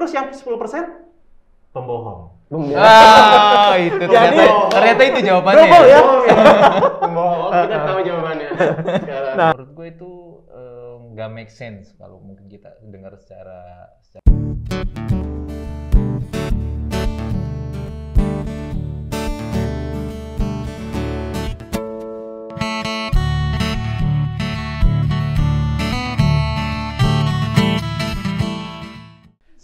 Terus yang 10% pembohong. Itu ternyata itu jawabannya. Ya. Pembohong, kita tahu jawabannya. Nah, menurut gue itu nggak make sense kalau mungkin kita dengar secara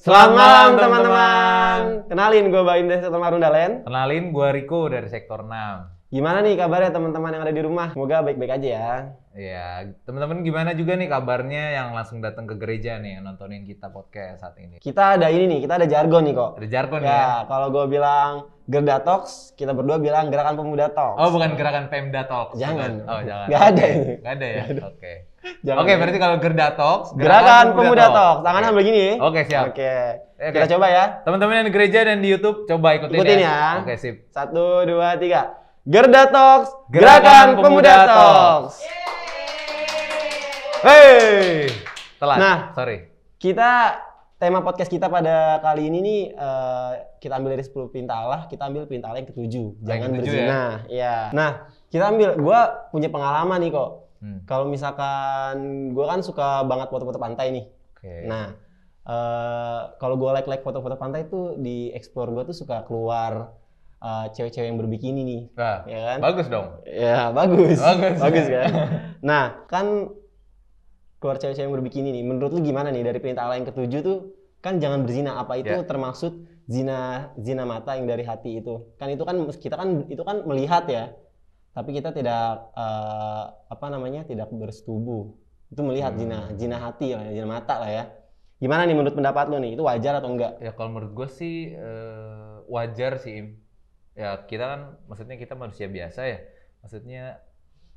Selamat malam teman-teman. Kenalin, gue Baim dari Sektor Marundalen. Kenalin, gue Riko dari Sektor 6. Gimana nih kabarnya teman-teman yang ada di rumah? Semoga baik-baik aja ya. Ya, teman-teman gimana juga nih kabarnya yang langsung datang ke gereja nih, yang nontonin kita podcast saat ini. Kita ada ini nih, kita ada jargon nih kok. Ada jargon ya? Ya, kalau gue bilang Gerda Talks, kita berdua bilang Gerakan Pemuda Talks. Oh, bukan Gerakan Pemda Talks. Jangan. Oh, jangan. Nggak ada ini. Nggak ada ya? Oke. Jangan. Oke, berarti kalau Gerda Talks, Gerakan Pemuda Talks. Tangannya begini. Oke, siap. Oke. Kita coba ya. Teman-teman yang di gereja dan di YouTube, coba ikutin ya. Oke, sip. 1, 2, 3. Gerda Talks, Gerakan Pemuda Talks. Hey, telat. Nah, sorry. Tema podcast kita pada kali ini nih kita ambil dari 10 perintah Allah, kita ambil perintah Allah yang ke-7. Jangan berzina. Ya. Nah, gua punya pengalaman nih kok. Kalau misalkan gua kan suka banget foto-foto pantai nih. Okay. Nah, kalau gua like foto-foto pantai tuh di explore gua tuh suka keluar cewek-cewek yang berbikini nih. Nah, ya kan? Bagus dong. Ya, bagus. Bagus kan? Nah, kan keluar cewek-cewek yang berbikini nih. Menurut lu gimana nih dari perintah Allah yang ke-7 tuh kan jangan berzina. Apa itu termasuk zina mata yang dari hati itu? Kan itu kan kita kan itu kan melihat ya. Tapi kita tidak tidak bersetubuh. Itu melihat zina hati lah, zina mata lah ya. Gimana nih menurut pendapat lu nih? Itu wajar atau enggak? Ya kalau menurut gue sih wajar sih, Im. Ya kita kan maksudnya kita manusia biasa ya. Maksudnya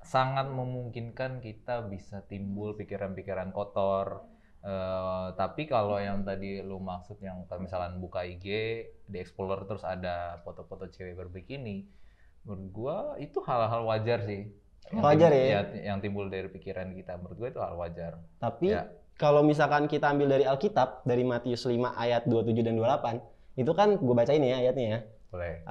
sangat memungkinkan kita bisa timbul pikiran-pikiran kotor. Tapi kalau yang tadi lu maksud yang misalkan buka IG, di Explorer terus ada foto-foto cewek berbikini, menurut gua itu hal-hal wajar sih. Wajar ya? Yang timbul dari pikiran kita, menurut gua itu hal wajar. Tapi kalau misalkan kita ambil dari Alkitab, dari Matius 5 ayat 27 dan 28, itu kan gua bacain ya ayatnya ya. Boleh.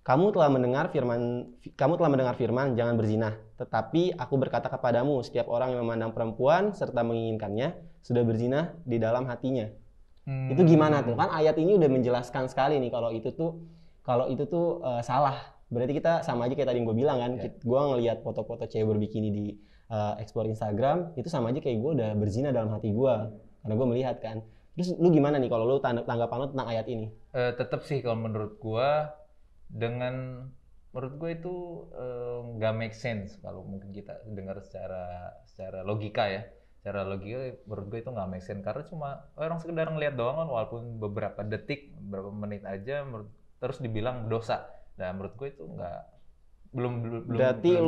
Kamu telah mendengar firman, jangan berzina. Tetapi aku berkata kepadamu, setiap orang yang memandang perempuan serta menginginkannya sudah berzina di dalam hatinya. Itu gimana tuh? Kan ayat ini udah menjelaskan sekali nih kalau itu tuh salah. Berarti kita sama aja kayak tadi yang gue bilang kan. Gue ngelihat foto-foto cewek berbikini di explore Instagram, itu sama aja kayak gue udah berzina dalam hati gue. Karena gue melihat kan. Terus lu gimana nih kalau lu tanggapan lu tentang ayat ini? Tetap sih kalau menurut gue menurut gue itu nggak make sense kalau mungkin kita dengar secara logika ya. Secara logika menurut gue itu nggak make sense karena cuma orang sekedar ngeliat doang kan walaupun beberapa detik, beberapa menit aja terus dibilang dosa. Dan menurut gue itu belum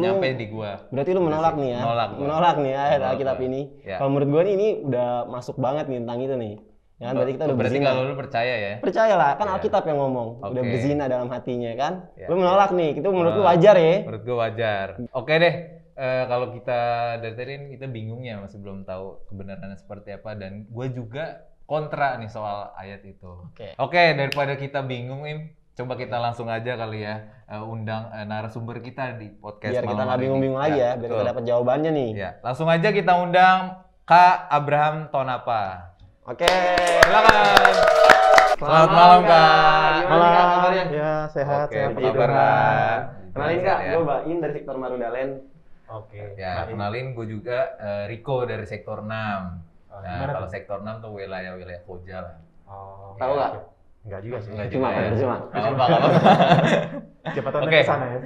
nyampe di gue. Berarti lu menolak nih ya? Menolak nih ayat Alkitab ini. Ya. Kalau menurut gue nih ini udah masuk banget nih tentang itu nih. Ya kan berarti kita udah berzina. Berarti kalau lu percaya ya? Percayalah, kan Alkitab yang ngomong. Udah berzina dalam hatinya kan. Lu menolak nih, itu menurut lu wajar ya? Menurut gue wajar. Oke deh, kalau kita dari tadi kita bingungnya masih belum tahu kebenarannya seperti apa. Dan gue juga kontra nih soal ayat itu. Oke, daripada kita bingung, Im, coba kita langsung aja kali ya undang narasumber kita di podcast biar malam kita nggak bingung-bingung lagi ya, biar kita dapat jawabannya nih. Ya, langsung aja kita undang Kak Abraham Tonapa. Oke, silakan. Selamat malam Kak. Malam. Kabarnya? Ya, sehat. Oke, sehat. apa kabar Kak? Kenalin Kak, gue Baim dari Sektor Marundalen. Oke. Ya, kenalin gue juga Riko dari Sektor 6. Nah, kalau Sektor 6 tuh wilayah-wilayah Koja lah. Oh. Tahu nggak? Enggak juga sih. Cuma. Apa. Siapa tahu Oke. kesana ya.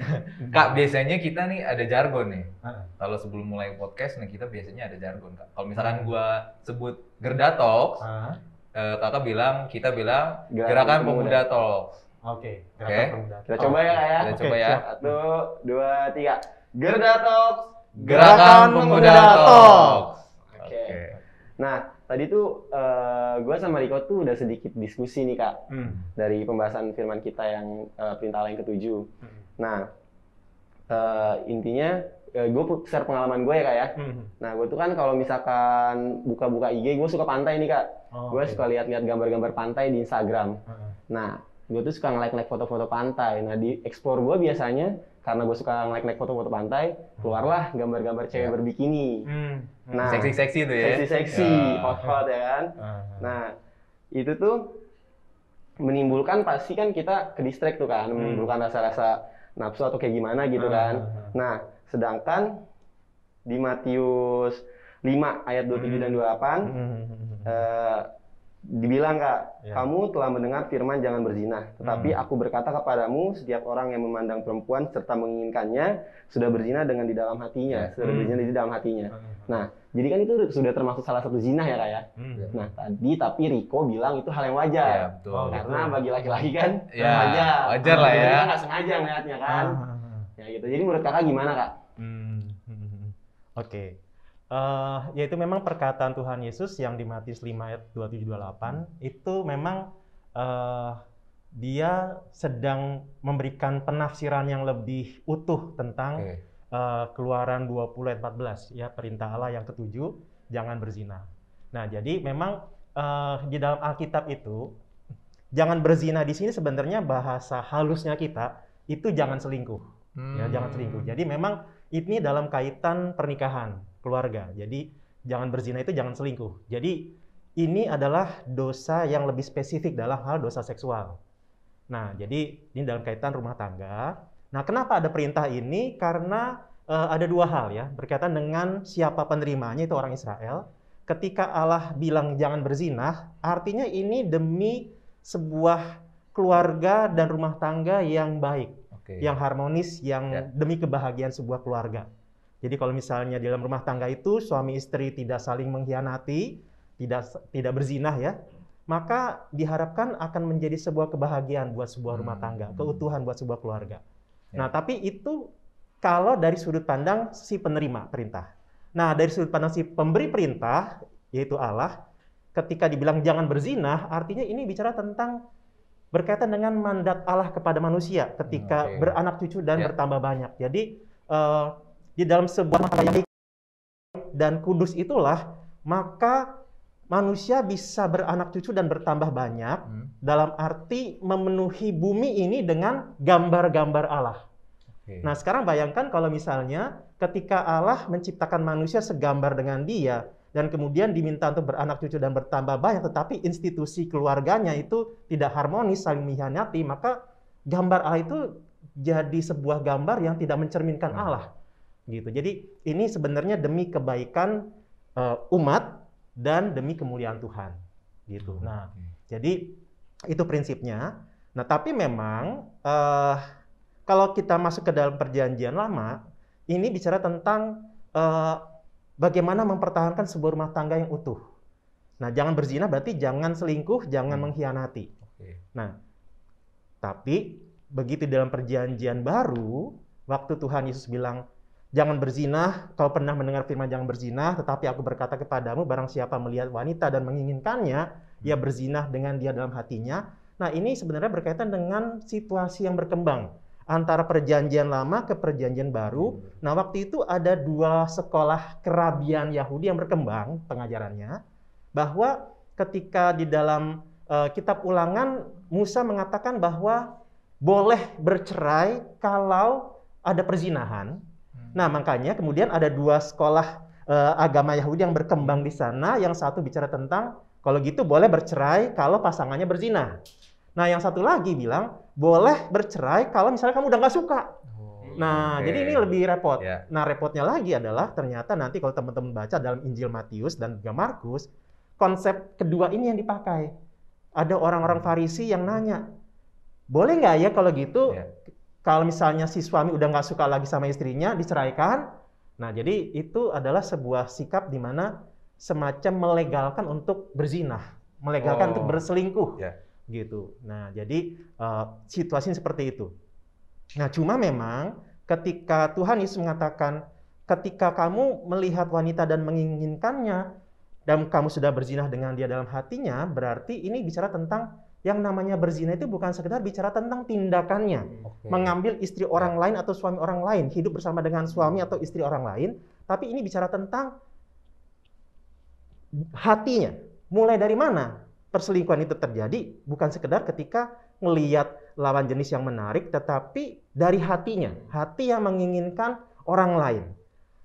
Kak, biasanya kita nih ada jargon nih. Kalau sebelum mulai podcast nih kita biasanya ada jargon Kak. Kalau misalkan gua sebut Gerda Talks, kita bilang Gerakan Pemuda Talks. Oke. Kita coba ya Kak ya. Kita coba ya. 1, 2, 3. Gerda Talks, Gerakan Pemuda Talks. Oke. Nah, tadi tuh gue sama Riko tuh udah sedikit diskusi nih Kak. Dari pembahasan firman kita yang perintah Allah yang ke-7. Nah, intinya gue share pengalaman gue ya Kak ya. Nah, gue tuh kan kalau misalkan buka-buka IG, gue suka pantai nih Kak. Oh, Gue oke. suka lihat-lihat gambar-gambar pantai di Instagram. Heeh. Nah, gue tuh suka nge-like foto-foto pantai. Nah, di explore gue biasanya, karena gue suka nge-like foto-foto pantai, keluarlah gambar-gambar cewek Ya. berbikini. Nah, Seksi-seksi tuh ya. seksi-seksi, Ya. hot-hot ya kan. Nah, itu tuh menimbulkan, pasti kan kita ke distract tuh kan, menimbulkan rasa-rasa nafsu atau kayak gimana gitu kan. Nah, sedangkan di Matius 5 ayat 27 dan 28 dibilang, Kak, Ya. kamu telah mendengar firman jangan berzina, tetapi aku berkata kepadamu, setiap orang yang memandang perempuan serta menginginkannya sudah berzina dengan di dalam hatinya, Ya. sudah berzina di dalam hatinya. Nah, jadi kan itu sudah termasuk salah satu zina ya, Kak ya. Nah, tapi Riko bilang itu hal yang wajar. Ya, betul. Oh, Karena bagi laki-laki kan Ya, wajar lah Bagi ya. kita nggak sengaja ngeliatnya kan. Ya gitu. Jadi menurut Kakak gimana, Kak? Oke. Yaitu memang perkataan Tuhan Yesus yang di Matius 5 ayat 27-28 itu memang dia sedang memberikan penafsiran yang lebih utuh tentang Keluaran 20 ayat 14 ya, perintah Allah yang ketujuh, jangan berzina. Nah, jadi memang di dalam Alkitab itu jangan berzina di sini sebenarnya bahasa halusnya kita itu jangan selingkuh. Ya, jangan selingkuh. Jadi memang ini dalam kaitan pernikahan, keluarga. Jadi jangan berzina itu jangan selingkuh. Jadi ini adalah dosa yang lebih spesifik dalam hal dosa seksual. Nah, jadi ini dalam kaitan rumah tangga. Nah, kenapa ada perintah ini? Karena ada dua hal ya, berkaitan dengan siapa penerimanya, itu orang Israel. Ketika Allah bilang jangan berzina, artinya ini demi sebuah keluarga dan rumah tangga yang baik. Yang harmonis, yang demi kebahagiaan sebuah keluarga. Jadi kalau misalnya di dalam rumah tangga itu suami istri tidak saling mengkhianati, tidak berzinah ya, maka diharapkan akan menjadi sebuah kebahagiaan buat sebuah rumah tangga, keutuhan buat sebuah keluarga. Nah, tapi itu kalau dari sudut pandang si penerima perintah. Nah, dari sudut pandang si pemberi perintah, yaitu Allah, ketika dibilang jangan berzinah, artinya ini bicara tentang berkaitan dengan mandat Allah kepada manusia ketika beranak cucu dan bertambah banyak. Jadi di dalam sebuah makhluk yang baik dan kudus itulah maka manusia bisa beranak cucu dan bertambah banyak dalam arti memenuhi bumi ini dengan gambar-gambar Allah. Nah, sekarang bayangkan kalau misalnya ketika Allah menciptakan manusia segambar dengan Dia dan kemudian diminta untuk beranak cucu dan bertambah banyak, tetapi institusi keluarganya itu tidak harmonis, saling mengkhianati, maka gambar Allah itu jadi sebuah gambar yang tidak mencerminkan Allah. Gitu. Jadi ini sebenarnya demi kebaikan umat dan demi kemuliaan Tuhan. Gitu. Nah, jadi itu prinsipnya. Nah, tapi memang kalau kita masuk ke dalam Perjanjian Lama, ini bicara tentang bagaimana mempertahankan sebuah rumah tangga yang utuh. Nah, jangan berzina berarti jangan selingkuh, jangan mengkhianati. Nah, tapi begitu dalam Perjanjian Baru, waktu Tuhan Yesus bilang, jangan berzina, kau pernah mendengar firman jangan berzina, tetapi aku berkata kepadamu, barang siapa melihat wanita dan menginginkannya, ia berzina dengan dia dalam hatinya. Nah, ini sebenarnya berkaitan dengan situasi yang berkembang antara Perjanjian Lama ke Perjanjian Baru. Nah, waktu itu ada dua sekolah kerabian Yahudi yang berkembang pengajarannya, bahwa ketika di dalam kitab Ulangan, Musa mengatakan bahwa boleh bercerai kalau ada perzinahan. Nah, makanya kemudian ada dua sekolah agama Yahudi yang berkembang di sana. Yang satu bicara tentang kalau gitu boleh bercerai kalau pasangannya berzina. Nah, yang satu lagi bilang boleh bercerai kalau misalnya kamu udah nggak suka. Nah, jadi ini lebih repot. Nah, repotnya lagi adalah ternyata nanti kalau teman-teman baca dalam Injil Matius dan juga Markus, konsep kedua ini yang dipakai. Ada orang-orang Farisi yang nanya, boleh nggak ya kalau gitu, kalau misalnya si suami udah nggak suka lagi sama istrinya, diceraikan? Nah, jadi itu adalah sebuah sikap di mana semacam melegalkan untuk berzinah, melegalkan untuk berselingkuh. Gitu. Nah, jadi situasinya seperti itu. Nah, cuma memang ketika Tuhan Yesus mengatakan, ketika kamu melihat wanita dan menginginkannya, dan kamu sudah berzinah dengan dia dalam hatinya, berarti ini bicara tentang yang namanya berzina itu bukan sekedar bicara tentang tindakannya, mengambil istri orang lain atau suami orang lain, hidup bersama dengan suami atau istri orang lain, tapi ini bicara tentang hatinya, mulai dari mana perselingkuhan itu terjadi? Bukan sekedar ketika ngelihat lawan jenis yang menarik, tetapi dari hatinya, hati yang menginginkan orang lain.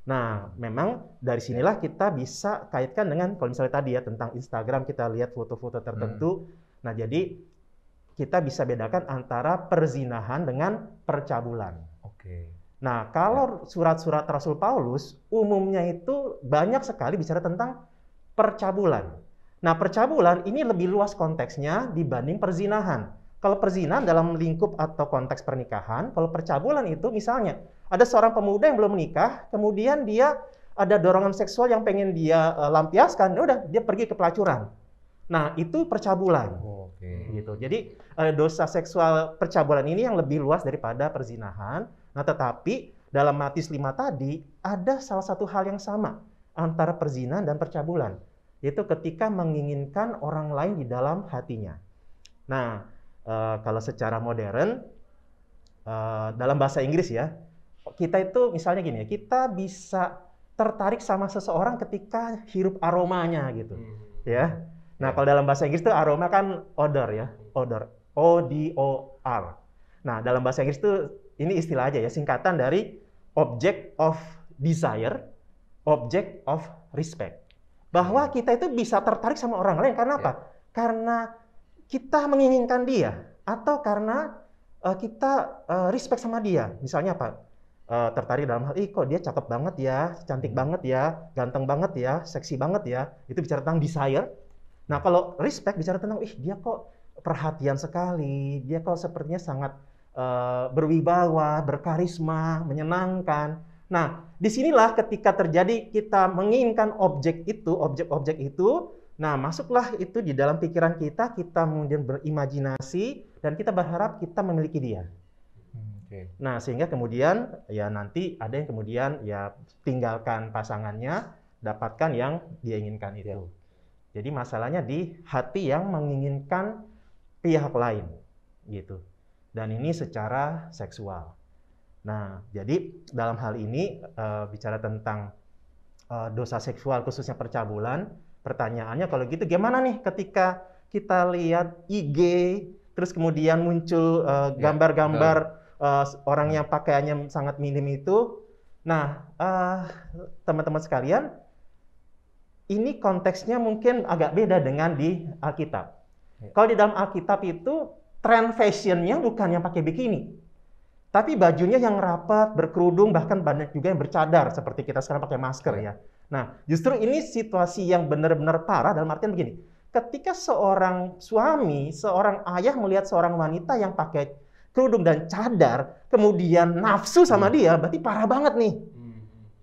Nah, memang dari sinilah kita bisa kaitkan dengan kalau misalnya tadi ya tentang Instagram kita lihat foto-foto tertentu. Nah, jadi kita bisa bedakan antara perzinahan dengan percabulan. Oke. Nah, kalau surat-surat Rasul Paulus umumnya itu banyak sekali bicara tentang percabulan. Nah, percabulan ini lebih luas konteksnya dibanding perzinahan. Kalau perzinahan dalam lingkup atau konteks pernikahan, kalau percabulan itu misalnya ada seorang pemuda yang belum menikah, kemudian dia ada dorongan seksual yang pengen dia lampiaskan, udah dia pergi ke pelacuran. Nah, itu percabulan. Gitu. Jadi dosa seksual percabulan ini yang lebih luas daripada perzinahan. Nah, tetapi dalam Matius 5 tadi ada salah satu hal yang sama antara perzinahan dan percabulan, yaitu ketika menginginkan orang lain di dalam hatinya. Nah, kalau secara modern dalam bahasa Inggris ya, kita itu misalnya gini ya, kita bisa tertarik sama seseorang ketika hirup aromanya gitu, ya. Nah, kalau dalam bahasa Inggris itu aroma kan odor ya, odor, O-D-O-R. Nah, dalam bahasa Inggris itu ini istilah aja ya, singkatan dari object of desire, object of respect. Bahwa kita itu bisa tertarik sama orang lain karena apa? Karena kita menginginkan dia, atau karena kita respect sama dia. Misalnya apa? Tertarik dalam hal, kok dia cakep banget ya, cantik banget ya, ganteng banget ya, seksi banget ya. Itu bicara tentang desire. Nah, kalau respect bicara tentang, dia kok perhatian sekali, dia kok sepertinya sangat berwibawa, berkarisma, menyenangkan. Nah, disinilah ketika terjadi kita menginginkan objek itu, objek-objek itu, nah masuklah itu di dalam pikiran kita, kita kemudian berimajinasi, dan kita berharap kita memiliki dia. Nah, sehingga kemudian ya nanti ada yang kemudian ya tinggalkan pasangannya, dapatkan yang dia inginkan itu. Jadi masalahnya di hati yang menginginkan pihak lain gitu. Dan ini secara seksual. Nah, jadi dalam hal ini bicara tentang dosa seksual khususnya percabulan, pertanyaannya kalau gitu gimana nih ketika kita lihat IG terus kemudian muncul gambar-gambar orang yang pakaiannya sangat minim itu. Nah, teman-teman sekalian, ini konteksnya mungkin agak beda dengan di Alkitab. Kalau di dalam Alkitab itu tren fashionnya bukan yang pakai bikini, tapi bajunya yang rapat, berkerudung, bahkan banyak juga yang bercadar seperti kita sekarang pakai masker ya. Nah, justru ini situasi yang benar-benar parah dalam artian begini. Ketika seorang suami, seorang ayah melihat seorang wanita yang pakai kerudung dan cadar, kemudian nafsu sama dia, berarti parah banget nih.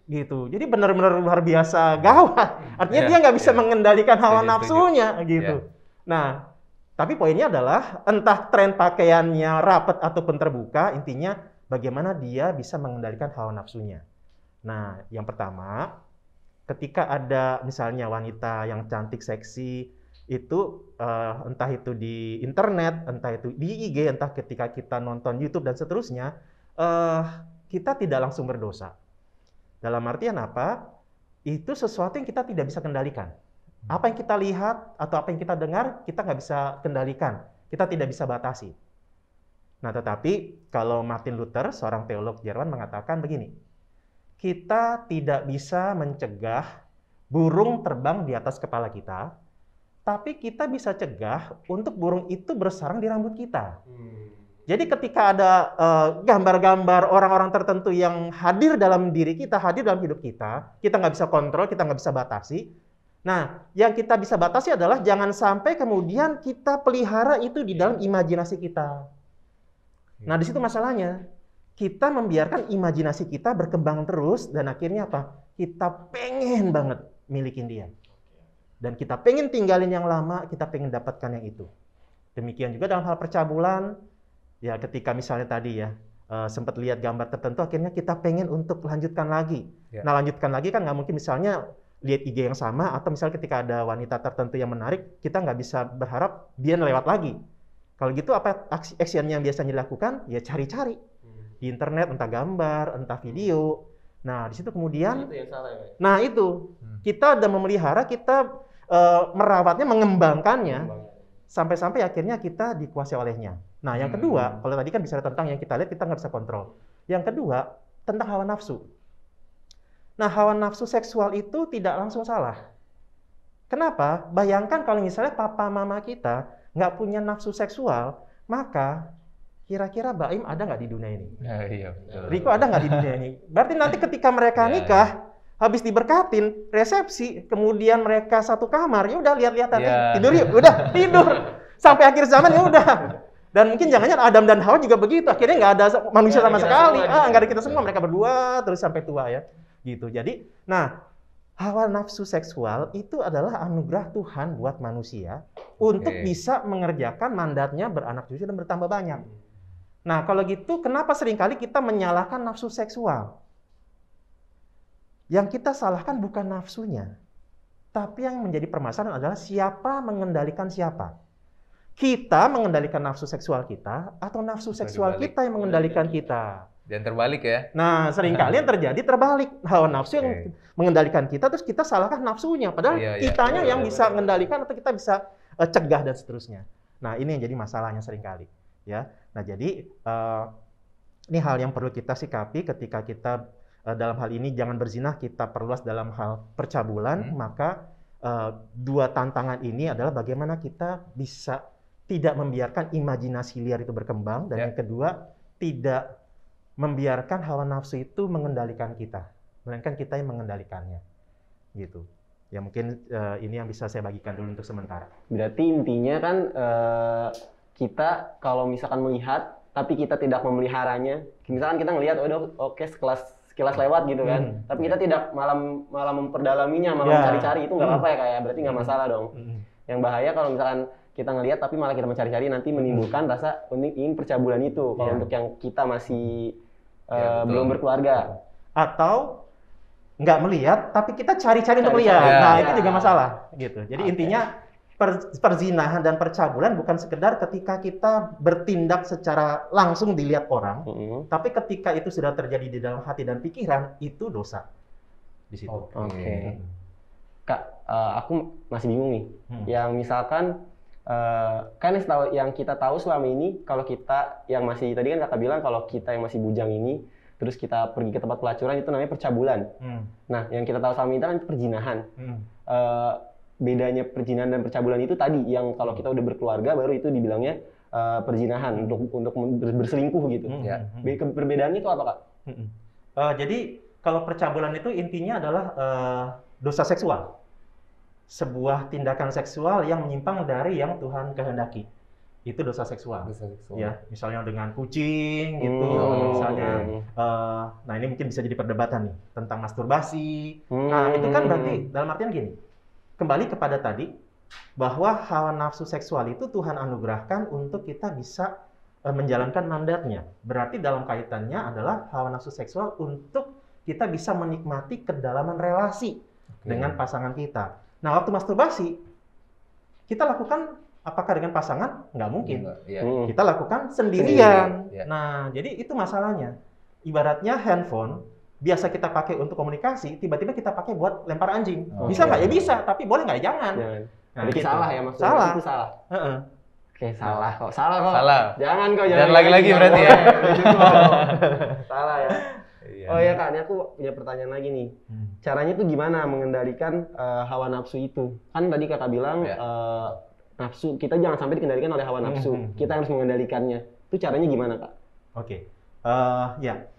Gitu. Jadi benar-benar luar biasa gawat. Artinya dia nggak bisa mengendalikan hawa nafsunya gitu. Nah, tapi poinnya adalah entah tren pakaiannya rapat ataupun terbuka, intinya bagaimana dia bisa mengendalikan hawa nafsunya. Nah, yang pertama, ketika ada misalnya wanita yang cantik, seksi, itu entah itu di internet, entah itu di IG, entah ketika kita nonton YouTube dan seterusnya, kita tidak langsung berdosa. Dalam artian apa? Itu sesuatu yang kita tidak bisa kendalikan. Apa yang kita lihat atau apa yang kita dengar, kita nggak bisa kendalikan. Kita tidak bisa batasi. Nah, tetapi kalau Martin Luther, seorang teolog Jerman, mengatakan begini, kita tidak bisa mencegah burung terbang di atas kepala kita, tapi kita bisa cegah untuk burung itu bersarang di rambut kita. Jadi ketika ada gambar-gambar orang-orang tertentu yang hadir dalam diri kita, hadir dalam hidup kita nggak bisa kontrol, kita nggak bisa batasi. Nah, yang kita bisa batasi adalah jangan sampai kemudian kita pelihara itu di dalam imajinasi kita. Nah, di situ masalahnya. Kita membiarkan imajinasi kita berkembang terus, dan akhirnya apa? Kita pengen banget milikin dia. Dan kita pengen tinggalin yang lama, kita pengen dapatkan yang itu. Demikian juga dalam hal percabulan. Ya, ketika misalnya tadi ya, sempat lihat gambar tertentu, akhirnya kita pengen untuk lanjutkan lagi. Nah, lanjutkan lagi kan nggak mungkin misalnya lihat IG yang sama, atau misalnya ketika ada wanita tertentu yang menarik, kita nggak bisa berharap dia lewat lagi. Kalau gitu apa action yang biasanya dilakukan? Ya cari-cari di internet, entah gambar, entah video. Nah, di situ kemudian, itu yang salah ya? Nah itu, kita udah memelihara, kita merawatnya, mengembangkannya, sampai-sampai akhirnya kita dikuasai olehnya. Nah, yang kedua, kalau tadi kan bicara tentang yang kita lihat, kita nggak bisa kontrol. Yang kedua, tentang hawa nafsu. Nah, hawa nafsu seksual itu tidak langsung salah. Kenapa? Bayangkan kalau misalnya papa mama kita nggak punya nafsu seksual, maka kira-kira Baim ada nggak di dunia ini? Iya, betul. Riko ada nggak di dunia ini? Berarti nanti ketika mereka nikah, habis diberkatin, resepsi, kemudian mereka satu kamar, ya udah lihat-lihat nanti tidur yuk, udah tidur sampai akhir zaman, ya udah. Dan mungkin jangan-jangan Adam dan Hawa juga begitu, akhirnya nggak ada manusia sama sekali, nggak ada kita semua, mereka berdua terus sampai tua ya, gitu. Jadi, nah hawa nafsu seksual itu adalah anugerah Tuhan buat manusia untuk bisa mengerjakan mandatnya beranak cucu dan bertambah banyak. Nah kalau gitu, kenapa seringkali kita menyalahkan nafsu seksual? Yang kita salahkan bukan nafsunya, tapi yang menjadi permasalahan adalah siapa mengendalikan siapa. Kita mengendalikan nafsu seksual kita, atau nafsu seksual kita yang mengendalikan kita. Dan terbalik ya. Nah, seringkali yang terjadi terbalik. Hawa nafsu yang mengendalikan kita, terus kita salahkan nafsunya. Padahal kitanya yang bisa mengendalikan atau kita bisa cegah dan seterusnya. Nah, ini yang jadi masalahnya seringkali. Ya. Nah, jadi ini hal yang perlu kita sikapi ketika kita dalam hal ini jangan berzina, kita perluas dalam hal percabulan, maka dua tantangan ini adalah bagaimana kita bisa tidak membiarkan imajinasi liar itu berkembang, dan yang kedua, tidak membiarkan hawa nafsu itu mengendalikan kita, melainkan kita yang mengendalikannya, gitu. Ya mungkin ini yang bisa saya bagikan dulu untuk sementara. Berarti intinya kan kita kalau misalkan melihat, tapi kita tidak memeliharanya, misalkan kita ngelihat, oke sekilas lewat gitu kan, tapi kita tidak malah memperdalaminya, malah mencari-cari, itu nggak apa-apa ya kayak, berarti nggak masalah dong. Yang bahaya kalau misalkan kita ngelihat tapi malah kita mencari-cari, nanti menimbulkan rasa ingin percabulan itu kalau untuk yang kita masih belum berkeluarga. Atau nggak melihat tapi kita cari-cari untuk melihat. Nah itu juga masalah gitu. Jadi intinya perzinahan dan percabulan bukan sekedar ketika kita bertindak secara langsung dilihat orang, tapi ketika itu sudah terjadi di dalam hati dan pikiran, itu dosa di situ. Oke. Kak, aku masih bingung nih. Yang misalkan kan yang kita tahu selama ini, kalau kita yang masih, tadi kan kakak bilang kalau kita yang masih bujang ini, terus kita pergi ke tempat pelacuran, itu namanya percabulan. Nah, yang kita tahu selama ini kan perzinahan. Bedanya perzinahan dan percabulan itu tadi, yang kalau kita udah berkeluarga baru itu dibilangnya perzinahan, untuk berselingkuh gitu. Perbedaannya itu apa, Kak? Jadi kalau percabulan itu intinya adalah dosa seksual. Sebuah tindakan seksual yang menyimpang dari yang Tuhan kehendaki. Itu dosa seksual. Ya, misalnya dengan kucing gitu, misalnya nah ini mungkin bisa jadi perdebatan nih tentang masturbasi. Nah, itu kan berarti dalam artian gini. Kembali kepada tadi bahwa hawa nafsu seksual itu Tuhan anugerahkan untuk kita bisa menjalankan mandatnya. Berarti dalam kaitannya adalah hawa nafsu seksual untuk kita bisa menikmati kedalaman relasi dengan pasangan kita. Nah, waktu masturbasi, kita lakukan apakah dengan pasangan? Nggak mungkin. Kita lakukan sendirian. Nah, jadi itu masalahnya. Ibaratnya handphone, biasa kita pakai untuk komunikasi, tiba-tiba kita pakai buat lempar anjing. Bisa nggak? Ya bisa, tapi boleh nggak? Jangan. Nah, itu salah ya maksudnya? Salah. Itu salah? Oke, salah kok. Jangan kok. Jangan lagi-lagi berarti ya? Salah ya. Oh ya Kak, ini aku punya pertanyaan lagi nih. Caranya tuh gimana mengendalikan hawa nafsu itu? Kan tadi kakak bilang nafsu, kita jangan sampai dikendalikan oleh hawa nafsu. Kita harus mengendalikannya. Itu caranya gimana Kak? Oke. Ya.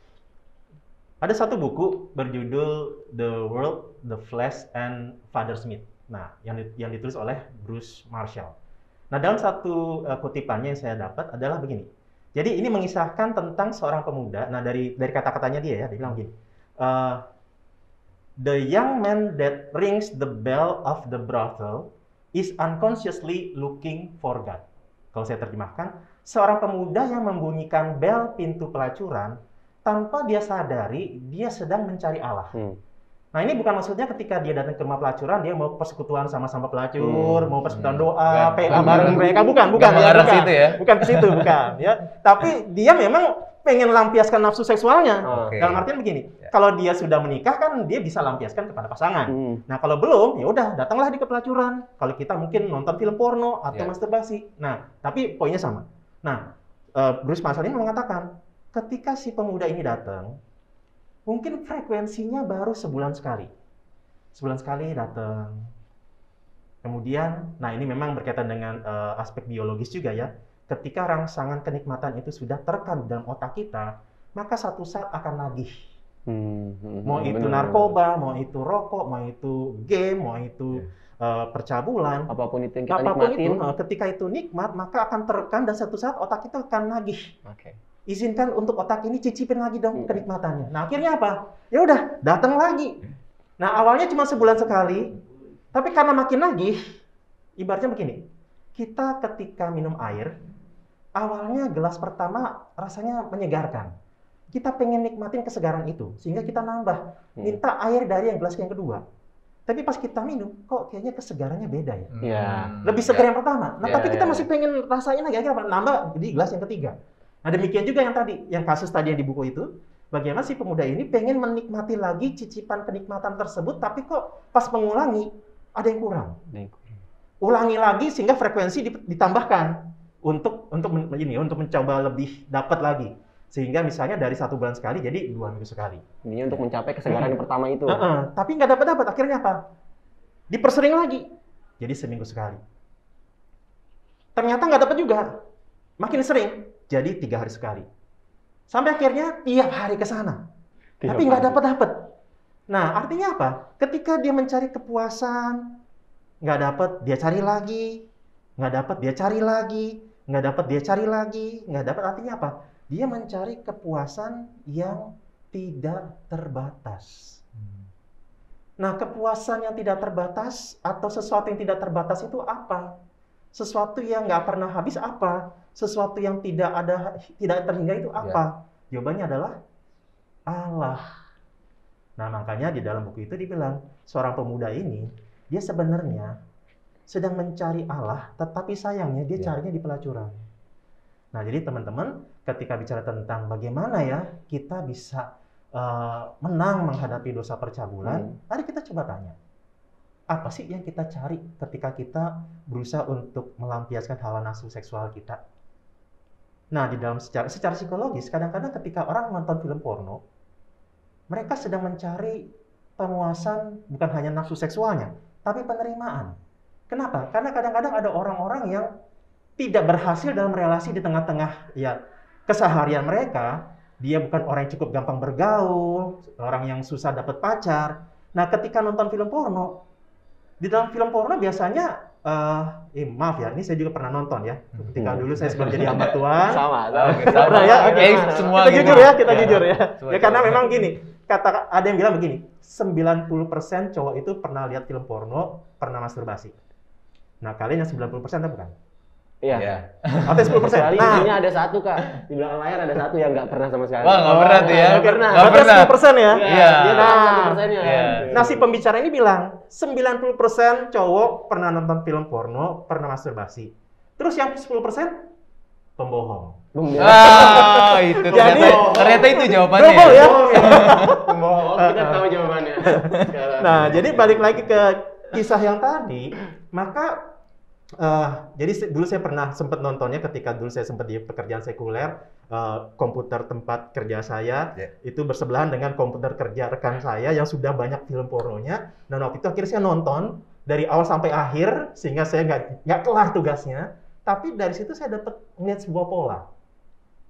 Ada satu buku berjudul The World, The Flesh, and Father Smith. Nah, yang ditulis oleh Bruce Marshall. Nah, dalam satu kutipannya yang saya dapat adalah begini. Jadi ini mengisahkan tentang seorang pemuda. Nah, dari kata-katanya dia bilang begini. The young man that rings the bell of the brothel is unconsciously looking for God. Kalau saya terjemahkan, seorang pemuda yang membunyikan bel pintu pelacuran tanpa dia sadari dia sedang mencari Allah. Nah, ini bukan maksudnya ketika dia datang ke rumah pelacuran dia mau persekutuan sama-sama pelacur, mau persekutuan doa, PA bareng mereka, bukan ya. Bukan ke situ, bukan. Ya, tapi dia memang pengen lampiaskan nafsu seksualnya. Oke. Dalam artian begini, Ya. kalau dia sudah menikah kan dia bisa lampiaskan kepada pasangan. Nah kalau belum, ya udah datanglah di kepelacuran. Kalau kita mungkin nonton film porno atau Ya. masturbasi. Nah, tapi poinnya sama. Nah, Bruce Marshall ini mengatakan, ketika si pemuda ini datang, mungkin frekuensinya baru sebulan sekali. Sebulan sekali datang. Kemudian, nah ini memang berkaitan dengan aspek biologis juga ya. Ketika rangsangan kenikmatan itu sudah terekam dalam otak kita, maka satu saat akan nagih. Mau itu narkoba, mau itu rokok, mau itu game, mau itu percabulan, Apapun itu yang kita apapun nikmatin. itu, ketika itu nikmat, maka akan terekam dan satu saat otak itu akan nagih. Oke. Izinkan untuk otak ini cicipin lagi dong kenikmatannya. Nah akhirnya apa? Ya udah datang lagi. Nah awalnya cuma sebulan sekali, tapi karena makin nagih, ibaratnya begini, kita ketika minum air, awalnya gelas pertama rasanya menyegarkan. Kita pengen nikmatin kesegaran itu, sehingga kita nambah, minta air dari yang gelas yang kedua. Tapi pas kita minum, kok kayaknya kesegarannya beda ya? Iya. Lebih segar yang pertama. Nah, Ya, tapi kita ya, masih pengen rasain lagi, akhirnya apa? Nambah di gelas yang ketiga. Nah, demikian juga yang tadi, yang kasus tadi yang di buku itu, bagaimana si pemuda ini pengen menikmati lagi cicipan kenikmatan tersebut, tapi kok pas mengulangi, ada yang kurang. Ulangi lagi sehingga frekuensi ditambahkan untuk mencoba lebih dapat lagi. Sehingga misalnya dari 1 bulan sekali jadi 2 minggu sekali. Intinya untuk mencapai kesegaran yang pertama itu. Tapi nggak dapat. Akhirnya apa? Dipersering lagi. Jadi seminggu sekali. Ternyata nggak dapat juga. Makin sering. Jadi 3 hari sekali. Sampai akhirnya tiap hari ke sana. Tapi nggak dapat. Nah, artinya apa? Ketika dia mencari kepuasan, nggak dapat, dia cari lagi. Nggak dapat, dia cari lagi. Nggak dapat, dia cari lagi. Nggak dapat, artinya apa? Dia mencari kepuasan yang tidak terbatas. Nah, kepuasan yang tidak terbatas atau sesuatu yang tidak terbatas itu apa? Sesuatu yang nggak pernah habis apa? Sesuatu yang tidak terhingga itu apa? Jawabannya adalah Allah. Nah, makanya di dalam buku itu dibilang, seorang pemuda ini, dia sebenarnya sedang mencari Allah, tetapi sayangnya dia carinya di pelacuran. Nah, jadi teman-teman, ketika bicara tentang bagaimana ya kita bisa menang menghadapi dosa percabulan, mari kita coba tanya. Apa sih yang kita cari ketika kita berusaha untuk melampiaskan hawa nafsu seksual kita? Nah, di dalam secara psikologis, kadang-kadang ketika orang nonton film porno, mereka sedang mencari pemuasan bukan hanya nafsu seksualnya, tapi penerimaan. Kenapa? Karena kadang-kadang ada orang-orang yang tidak berhasil dalam relasi di tengah-tengah ya keseharian mereka. Dia bukan orang yang cukup gampang bergaul, orang yang susah dapat pacar. Nah, ketika nonton film porno, di dalam film porno biasanya, maaf ya, ini saya juga pernah nonton ya. Ketika dulu saya sebelum jadi hamba Tuhan. Sama. Nah, ya, oke. Semua Kita gitu. jujur ya, kita jujur ya. Semua Ya karena gitu. memang gini, ada yang bilang begini, 90% cowok itu pernah lihat film porno, pernah masturbasi. Nah, kalian yang 90% atau bukan? Iya. Iya. Atau 10%? Kecuali Nah, intinya ada satu, Kak. Di belakang layar ada satu yang nggak pernah sama sekali. Wah, nggak pernah tuh ya. Nggak pernah. Nggak berarti pernah. 10% ya? Iya. Dia Nah, 1%-nya. iya. Nah, si pembicara ini bilang 90% cowok pernah nonton film porno, pernah masturbasi. Terus yang 10% pembohong. Ah, itu ternyata itu jawabannya. Double ya. Pembohong, kita tahu jawabannya. Sekarang. Nah, jadi balik lagi ke kisah yang tadi, maka jadi dulu saya pernah sempat nontonnya ketika dulu saya sempat di pekerjaan sekuler, komputer tempat kerja saya itu bersebelahan dengan komputer kerja rekan saya yang sudah banyak film pornonya. Dan waktu itu akhirnya saya nonton dari awal sampai akhir sehingga saya nggak kelar tugasnya. Tapi dari situ saya dapat melihat sebuah pola.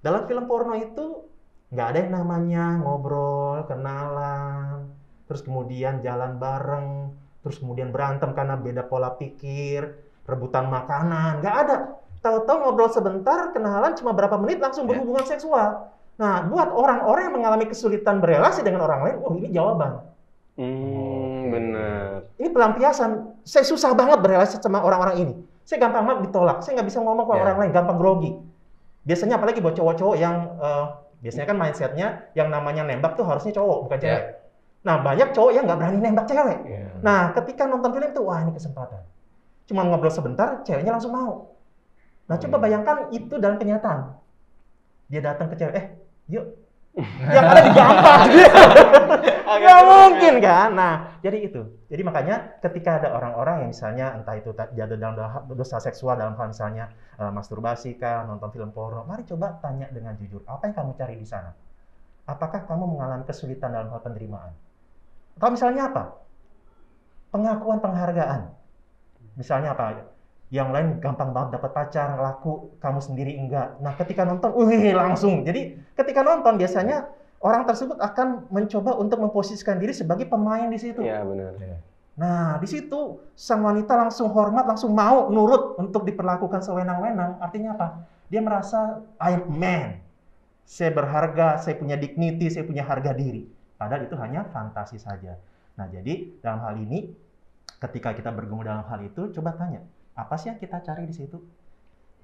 Dalam film porno itu nggak ada yang namanya ngobrol, kenalan, terus kemudian jalan bareng, terus kemudian berantem karena beda pola pikir, rebutan makanan, nggak ada. Tahu-tahu ngobrol sebentar, kenalan cuma berapa menit langsung berhubungan seksual. Nah, buat orang-orang yang mengalami kesulitan berelasi dengan orang lain, ini jawaban. Benar. Ini pelampiasan. Saya susah banget berelasi sama orang-orang ini. Saya gampang banget ditolak. Saya nggak bisa ngomong ke orang lain, gampang grogi. Biasanya apalagi buat cowok-cowok yang biasanya kan mindsetnya yang namanya nembak tuh harusnya cowok, bukan cewek. Nah, banyak cowok yang nggak berani nembak cewek. Nah, ketika nonton film itu, wah ini kesempatan. Cuma ngobrol sebentar, ceweknya langsung mau. Nah, coba bayangkan itu dalam kenyataan. Dia datang ke cewek, Yuk, yang ada digampar. Nggak mungkin kan? Nah, jadi itu. Jadi makanya ketika ada orang-orang yang misalnya entah itu jatuh dalam dosa seksual dalam hal misalnya masturbasi kah, nonton film porno, mari coba tanya dengan jujur, apa yang kamu cari di sana? Apakah kamu mengalami kesulitan dalam hal penerimaan? Atau misalnya apa? Pengakuan penghargaan. Misalnya apa? Yang lain gampang banget dapat pacar, laku, kamu sendiri enggak. Nah, ketika nonton, langsung. Jadi, ketika nonton biasanya orang tersebut akan mencoba untuk memposisikan diri sebagai pemain di situ. Iya, benar. Nah, di situ sang wanita langsung hormat, langsung mau nurut untuk diperlakukan sewenang-wenang. Artinya apa? Dia merasa I'm man. Saya berharga, saya punya dignity, saya punya harga diri. Padahal itu hanya fantasi saja. Nah, jadi dalam hal ini, ketika kita bergumul dalam hal itu, coba tanya, apa sih yang kita cari di situ?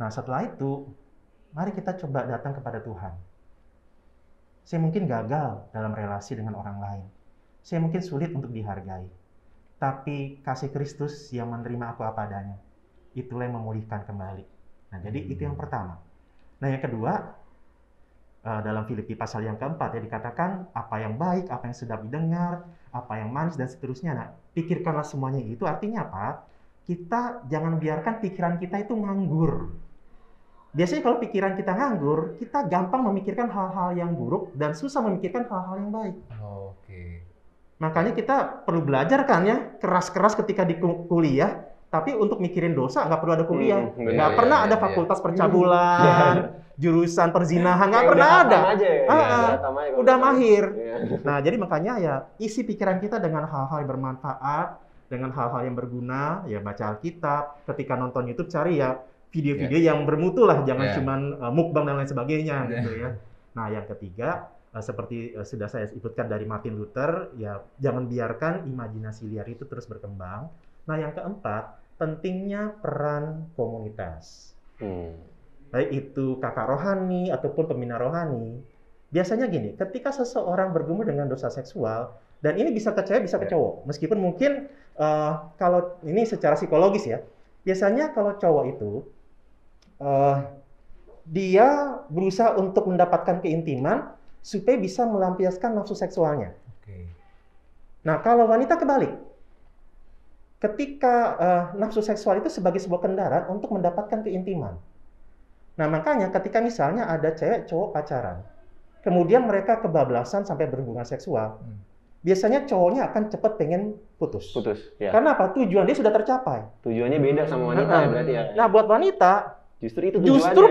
Nah, setelah itu, mari kita coba datang kepada Tuhan. Saya mungkin gagal dalam relasi dengan orang lain. Saya mungkin sulit untuk dihargai. Tapi kasih Kristus yang menerima aku apa adanya, itulah yang memulihkan kembali. Nah, jadi itu yang pertama. Nah, yang kedua, dalam Filipi pasal yang keempat ya dikatakan apa yang baik, apa yang sedap didengar, apa yang manis dan seterusnya. Nah, pikirkanlah semuanya itu. Artinya apa? Kita jangan biarkan pikiran kita itu nganggur. Biasanya kalau pikiran kita nganggur, kita gampang memikirkan hal-hal yang buruk dan susah memikirkan hal-hal yang baik. Oke. Makanya kita perlu belajar kan ya, keras-keras ketika di kuliah, tapi untuk mikirin dosa nggak perlu ada kuliah. Nggak pernah ada fakultas percabulan, jurusan perzinahan, nggak pernah ada. Udah mahir. Nah, jadi makanya ya isi pikiran kita dengan hal-hal yang bermanfaat, dengan hal-hal yang berguna, ya baca Alkitab. Ketika nonton YouTube cari ya video-video yang bermutu lah, jangan cuman mukbang dan lain sebagainya gitu ya. Nah, yang ketiga seperti sudah saya sebutkan dari Martin Luther, ya jangan biarkan imajinasi liar itu terus berkembang. Nah, yang keempat, pentingnya peran komunitas. Baik itu kakak rohani ataupun pembina rohani. Biasanya gini, ketika seseorang bergumul dengan dosa seksual, dan ini bisa ke cewek, bisa ke cowok. Meskipun mungkin kalau ini secara psikologis ya, biasanya kalau cowok itu dia berusaha untuk mendapatkan keintiman supaya bisa melampiaskan nafsu seksualnya. Nah, kalau wanita kebalik, ketika nafsu seksual itu sebagai sebuah kendaraan untuk mendapatkan keintiman. Nah, makanya ketika misalnya ada cewek cowok pacaran, kemudian mereka kebablasan sampai berhubungan seksual, biasanya cowoknya akan cepat pengen putus. Ya. Karena apa? Tujuan dia sudah tercapai. Tujuannya beda sama wanita ya berarti ya. Nah, buat wanita justru itu tujuannya. Justru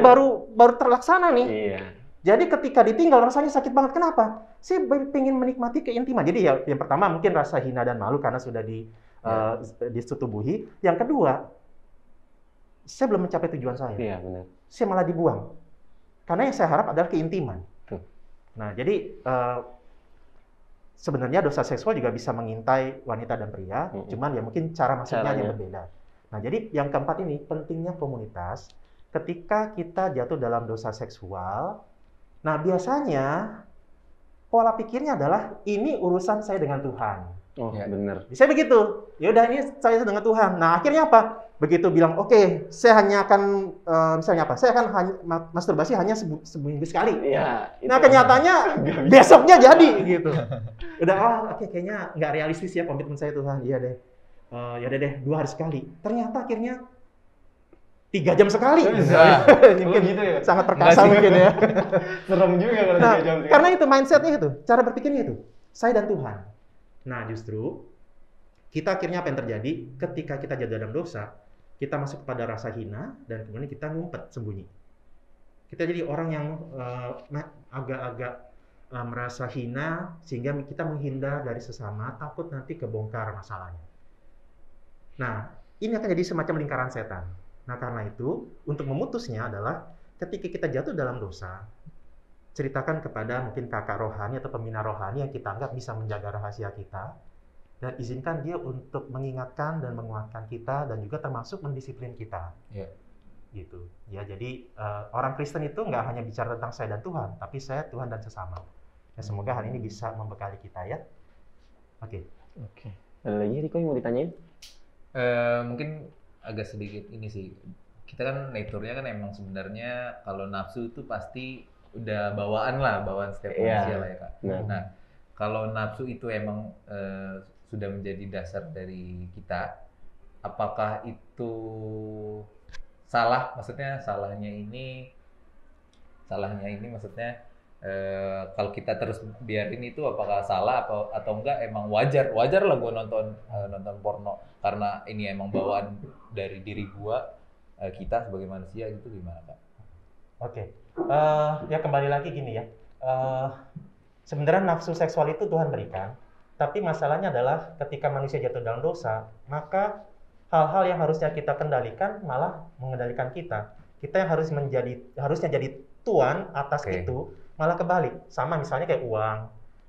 baru terlaksana nih. Iya. Jadi ketika ditinggal rasanya sakit banget. Kenapa? Saya pengen menikmati keintiman. Jadi ya yang pertama mungkin rasa hina dan malu karena sudah disetubuhi. Yang kedua, saya belum mencapai tujuan saya. Iya, benar. Saya malah dibuang. Karena yang saya harap adalah keintiman. Nah, jadi sebenarnya dosa seksual juga bisa mengintai wanita dan pria, cuman ya mungkin cara masuknya yang berbeda. Nah, jadi yang keempat ini pentingnya komunitas. Ketika kita jatuh dalam dosa seksual, nah biasanya pola pikirnya adalah ini urusan saya dengan Tuhan. Oh, ya, benar. Bisa begitu. Ya udah ini saya dengan Tuhan. Nah, akhirnya apa? Begitu bilang, oke, saya hanya akan misalnya apa? Saya akan masturbasi hanya seminggu sekali. Iya. Nah, kenyataannya besoknya jadi gitu. Udah, oke, kayaknya nggak realistis ya komitmen saya Tuhan. Iya deh. Ya udah deh 2 hari sekali. Ternyata akhirnya 3 jam sekali. Mungkin gitu ya? Sangat perkasa mungkin ya. Serem juga kalau 3 jam sekali. Karena itu mindsetnya itu, cara berpikirnya itu. Saya dan Tuhan. Nah, justru kita akhirnya apa yang terjadi ketika kita jatuh dalam dosa, kita masuk kepada rasa hina dan kemudian kita ngumpet sembunyi. Kita jadi orang yang agak-agak merasa hina sehingga kita menghindar dari sesama, takut nanti kebongkar masalahnya. Nah, ini akan jadi semacam lingkaran setan. Nah, karena itu untuk memutusnya adalah ketika kita jatuh dalam dosa, ceritakan kepada mungkin kakak rohani atau pembina rohani yang kita anggap bisa menjaga rahasia kita, dan izinkan dia untuk mengingatkan dan menguatkan kita dan juga termasuk mendisiplin kita. Gitu. Ya, jadi orang Kristen itu nggak hanya bicara tentang saya dan Tuhan, tapi saya, Tuhan dan sesama. Ya, semoga hal ini bisa membekali kita ya. Oke. Ada lagi Riko yang mau ditanyain? Mungkin agak sedikit ini sih. Kita kan naturnya kan emang sebenarnya kalau nafsu itu pasti udah bawaan setiap manusia lah ya Kak. Nah, kalau nafsu itu emang sudah menjadi dasar dari kita, apakah itu salah? Maksudnya salahnya ini maksudnya kalau kita terus biarin itu apakah salah atau enggak? Emang wajar lah gue nonton porno karena ini emang bawaan dari diri gue, kita sebagai manusia, itu gimana Kak? Oke. Ya kembali lagi gini ya. Sebenarnya nafsu seksual itu Tuhan berikan, tapi masalahnya adalah ketika manusia jatuh dalam dosa, maka hal-hal yang harusnya kita kendalikan malah mengendalikan kita. Kita yang harusnya jadi tuan atas itu, malah kebalik. Sama misalnya kayak uang.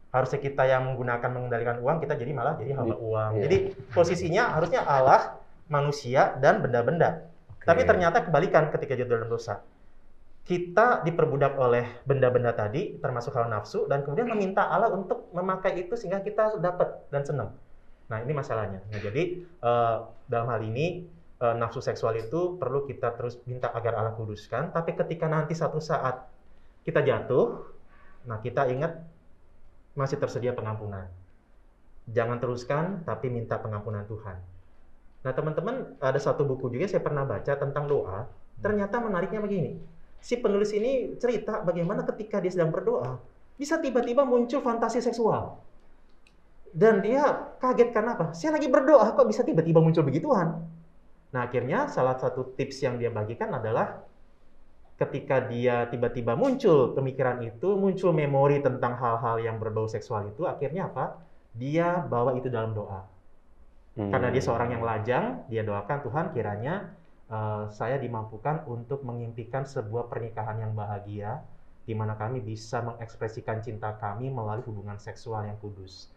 Harusnya kita yang mengendalikan uang, kita malah jadi hamba uang. Jadi posisinya harusnya Allah, manusia, dan benda-benda. Tapi ternyata kebalikan ketika jatuh dalam dosa. Kita diperbudak oleh benda-benda tadi, termasuk hal nafsu, dan kemudian meminta Allah untuk memakai itu sehingga kita dapat dan senang. Nah, ini masalahnya. Nah, jadi dalam hal ini nafsu seksual itu perlu kita terus minta agar Allah kuduskan. Tapi ketika nanti satu saat kita jatuh, nah kita ingat masih tersedia pengampunan. Jangan teruskan, tapi minta pengampunan Tuhan. Nah, teman-teman, ada satu buku juga saya pernah baca tentang doa. Ternyata menariknya begini. Si penulis ini cerita bagaimana ketika dia sedang berdoa, bisa tiba-tiba muncul fantasi seksual. Dan dia kaget karena apa? Saya lagi berdoa, kok bisa tiba-tiba muncul begituan? Nah, akhirnya salah satu tips yang dia bagikan adalah ketika dia tiba-tiba muncul pemikiran itu, muncul memori tentang hal-hal yang berbau seksual itu, akhirnya apa? Dia bawa itu dalam doa. Karena dia seorang yang lajang, dia doakan, Tuhan kiranya saya dimampukan untuk mengimpikan sebuah pernikahan yang bahagia, di mana kami bisa mengekspresikan cinta kami melalui hubungan seksual yang kudus.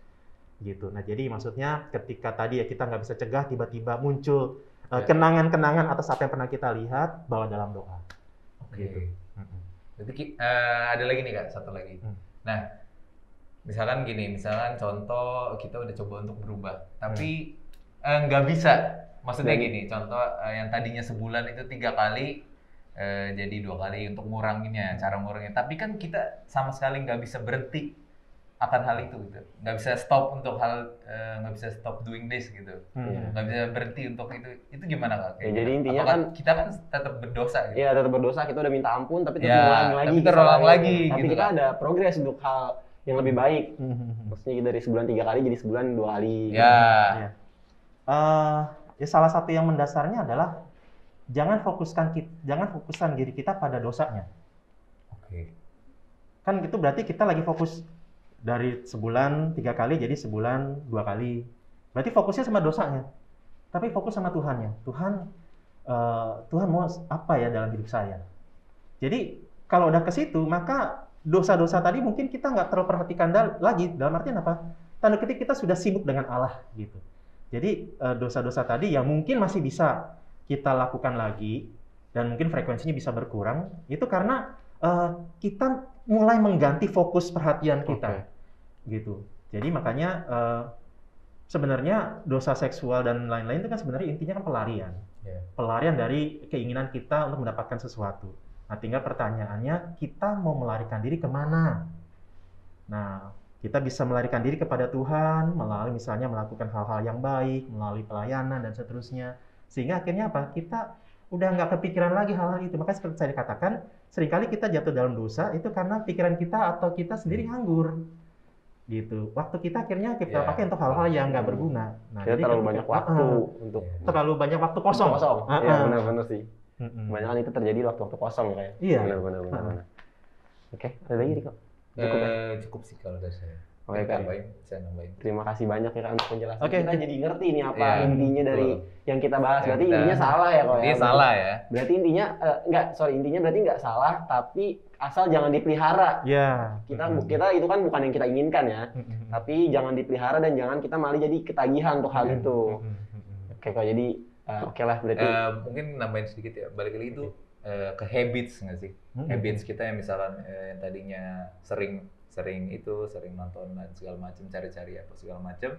Gitu. Nah, jadi maksudnya ketika tadi ya kita nggak bisa cegah, tiba-tiba muncul kenangan-kenangan atas apa yang pernah kita lihat, bawa dalam doa. Gitu. Jadi ada lagi nih Kak, satu lagi. Nah, misalkan contoh kita udah coba untuk berubah, tapi nggak bisa. Maksudnya gini, contoh yang tadinya sebulan itu 3 kali, jadi 2 kali untuk nguranginnya, cara nguranginnya. Tapi kan kita sama sekali nggak bisa berhenti akan hal itu, gitu. Nggak bisa stop untuk nggak bisa stop doing this gitu. Nggak bisa berhenti untuk itu. Itu gimana Kak? Ya, jadi intinya apakah kan kita kan tetap berdosa gitu. Iya, tetap berdosa, kita udah minta ampun tapi tetap mengulangi lagi. Tapi terulang lagi tapi gitu. Kita ada progres untuk hal yang lebih baik. Maksudnya dari sebulan 3 kali jadi sebulan 2 kali. Ya. Ya salah satu yang mendasarnya adalah jangan fokuskan diri kita pada dosanya. Oke. Kan itu berarti kita lagi fokus dari sebulan 3 kali jadi sebulan 2 kali. Berarti fokusnya sama dosanya. Tapi fokus sama Tuhannya. Tuhan mau apa ya dalam hidup saya. Jadi kalau udah ke situ, maka dosa-dosa tadi mungkin kita nggak terlalu perhatikan lagi. Dalam artian apa? Tanda ketik kita sudah sibuk dengan Allah gitu. Jadi dosa-dosa tadi yang mungkin masih bisa kita lakukan lagi dan mungkin frekuensinya bisa berkurang, itu karena kita mulai mengganti fokus perhatian kita, gitu. Jadi makanya sebenarnya dosa seksual dan lain-lain itu kan sebenarnya intinya kan pelarian dari keinginan kita untuk mendapatkan sesuatu. Nah, tinggal pertanyaannya kita mau melarikan diri kemana? Nah, kita bisa melarikan diri kepada Tuhan melalui misalnya melakukan hal-hal yang baik, melalui pelayanan dan seterusnya. Sehingga akhirnya apa? Kita udah nggak kepikiran lagi hal-hal itu. Makanya seperti saya katakan, seringkali kita jatuh dalam dosa itu karena pikiran kita atau kita sendiri nganggur. Gitu. Waktu kita akhirnya kita pakai untuk hal-hal yang nggak berguna. Nah, kita terlalu banyak waktu untuk terlalu banyak waktu kosong. Iya, benar-benar sih. Kebanyakan itu terjadi waktu kosong kayak. Iya. Benar. Oke, ada lagi kok. Cukup sih kalau dari saya. Oke, Kak. Saya nambahin. Terima kasih banyak ya Kak untuk penjelasan. Kita jadi ngerti nih apa intinya dari yang kita bahas. Berarti intinya salah ya kok ya. Intinya salah ya. Berarti intinya intinya berarti nggak salah, tapi asal jangan dipelihara. Iya. Kita itu kan bukan yang kita inginkan ya. Tapi jangan dipelihara dan jangan kita malah jadi ketagihan untuk hal itu. Oke kok, jadi oke lah berarti. Mungkin nambahin sedikit ya. Balik lagi itu ke habits nggak sih? Habits kita yang misalkan yang tadinya sering nonton dan segala macam, cari-cari apa segala macam,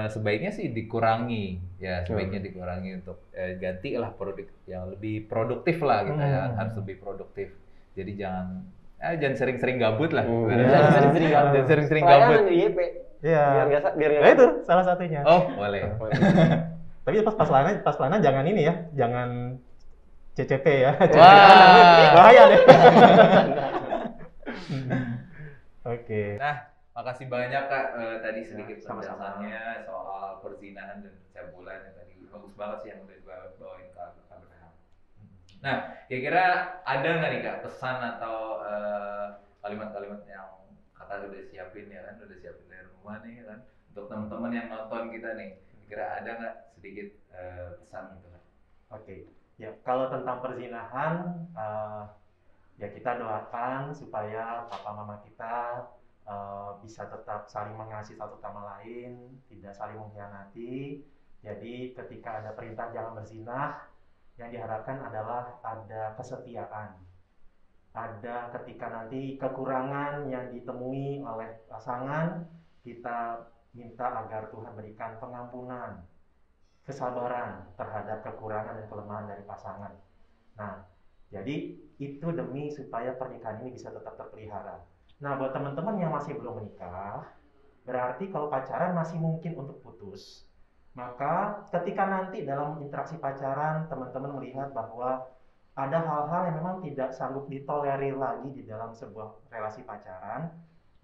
sebaiknya sih dikurangi ya, dikurangi untuk ganti lah produk yang lebih produktif lah gitu ya, harus lebih produktif. Jadi jangan Jangan sering-sering gabut lah. Jangan sering-sering gabut. Jangan sering-sering gabut. YP. Iya. Biar nggak Nah, itu salah satunya. Oh, boleh. Tapi pas pelayanan jangan ini ya, jangan CCP ya. Wah. Bahaya deh. Oke. Nah, makasih banyak Kak tadi sedikit Sama-sama. penjelasannya soal perzinahan dan pencabulan yang tadi bagus banget sih yang udah dibawain Kak Abraham. Nah, kira-kira ada nggak nih Kak pesan atau kalimat-kalimat yang Kakak udah siapin ya kan, udah siapin dari rumah nih kan, untuk teman-teman yang nonton kita nih, kira-kira ada nggak sedikit pesan gitu kan? Oke. Ya, kalau tentang perzinahan, ya kita doakan supaya papa mama kita bisa tetap saling mengasihi satu sama lain, tidak saling mengkhianati. Jadi ketika ada perintah jangan berzinah, yang diharapkan adalah ada kesetiaan. Ada ketika nanti kekurangan yang ditemui oleh pasangan, kita minta agar Tuhan berikan pengampunan, kesabaran terhadap kekurangan dan kelemahan dari pasangan. Nah, jadi itu demi supaya pernikahan ini bisa tetap terpelihara. Nah, buat teman-teman yang masih belum menikah, berarti kalau pacaran masih mungkin untuk putus. Maka ketika nanti dalam interaksi pacaran, teman-teman melihat bahwa ada hal-hal yang memang tidak sanggup ditolerir lagi di dalam sebuah relasi pacaran,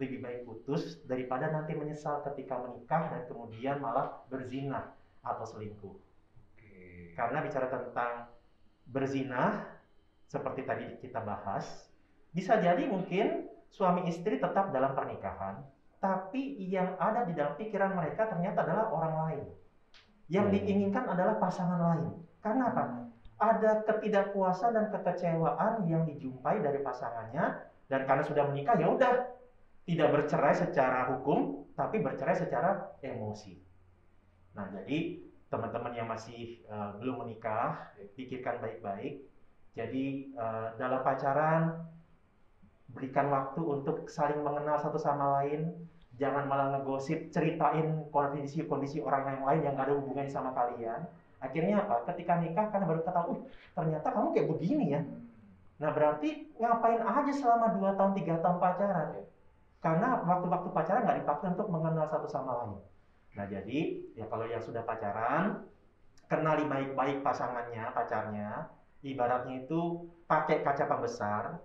lebih baik putus daripada nanti menyesal ketika menikah dan kemudian malah berzinah atau selingkuh. Karena bicara tentang berzinah, seperti tadi kita bahas, bisa jadi mungkin suami istri tetap dalam pernikahan, tapi yang ada di dalam pikiran mereka ternyata adalah orang lain. Yang diinginkan adalah pasangan lain. Karena apa? Ada ketidakpuasan dan kekecewaan yang dijumpai dari pasangannya, dan karena sudah menikah ya udah tidak bercerai secara hukum, tapi bercerai secara emosi. Nah, jadi teman-teman yang masih belum menikah, pikirkan baik-baik. Jadi dalam pacaran berikan waktu untuk saling mengenal satu sama lain. Jangan malah ngegosip, ceritain kondisi-kondisi orang yang lain yang gak ada hubungannya sama kalian. Akhirnya apa? Ketika nikah kan baru ketahui, ternyata kamu kayak begini ya. Nah, berarti ngapain aja selama 2 tahun, 3 tahun pacaran? Karena waktu-waktu pacaran nggak dipakai untuk mengenal satu sama lain. Nah, jadi ya kalau yang sudah pacaran, kenali baik-baik pasangannya, pacarnya. Ibaratnya itu pakai kaca pembesar.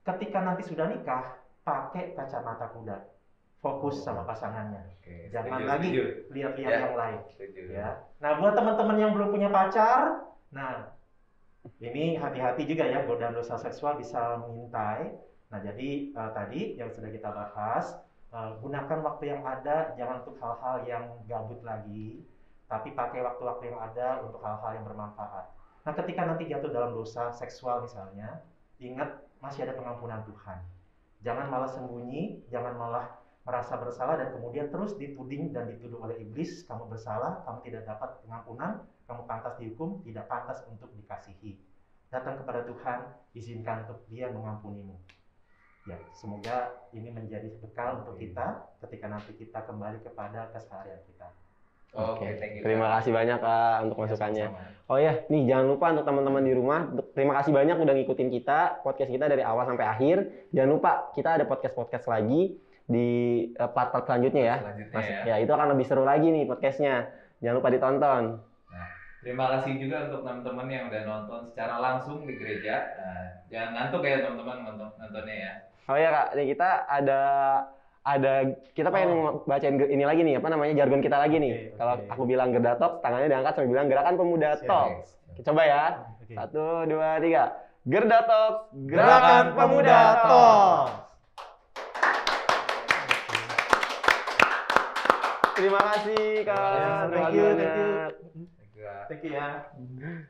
Ketika nanti sudah nikah, pakai kacamata kuda. Fokus sama pasangannya. Jangan lagi lihat-lihat yang lain. Ya. Nah, buat teman-teman yang belum punya pacar, nah ini hati-hati juga ya, godaan dosa seksual bisa mengintai. Nah, jadi tadi yang sudah kita bahas, gunakan waktu yang ada, jangan untuk hal-hal yang gabut lagi, tapi pakai waktu-waktu yang ada untuk hal-hal yang bermanfaat. Nah, ketika nanti jatuh dalam dosa seksual misalnya, ingat masih ada pengampunan Tuhan. Jangan malah sembunyi, jangan malah merasa bersalah dan kemudian terus dituding dan dituduh oleh iblis, kamu bersalah, kamu tidak dapat pengampunan, kamu pantas dihukum, tidak pantas untuk dikasihi. Datang kepada Tuhan, izinkan untuk Dia mengampunimu. Ya, semoga ini menjadi bekal untuk kita ketika nanti kita kembali kepada keseharian kita. Oke, terima kasih banyak Kak untuk masukannya. Oh ya, nih jangan lupa untuk teman-teman di rumah, terima kasih banyak udah ngikutin kita, podcast kita dari awal sampai akhir. Jangan lupa kita ada podcast-podcast lagi di part-part selanjutnya ya. Ya, itu akan lebih seru lagi nih podcastnya. Jangan lupa ditonton. Nah, terima kasih juga untuk teman-teman yang udah nonton secara langsung di gereja. Nah, jangan ngantuk ya teman-teman nontonnya ya. Oh ya Kak, nih kita ada kita pengen bacain ini lagi nih, apa namanya, jargon kita lagi nih. Kalau aku bilang Gerda Talks, tangannya diangkat sambil bilang Gerakan Pemuda Talks. Coba ya. 1, 2, 3. Gerda Talks, Gerakan Pemuda Talks. Terima kasih Kak. Thank you. banget. Thank you ya.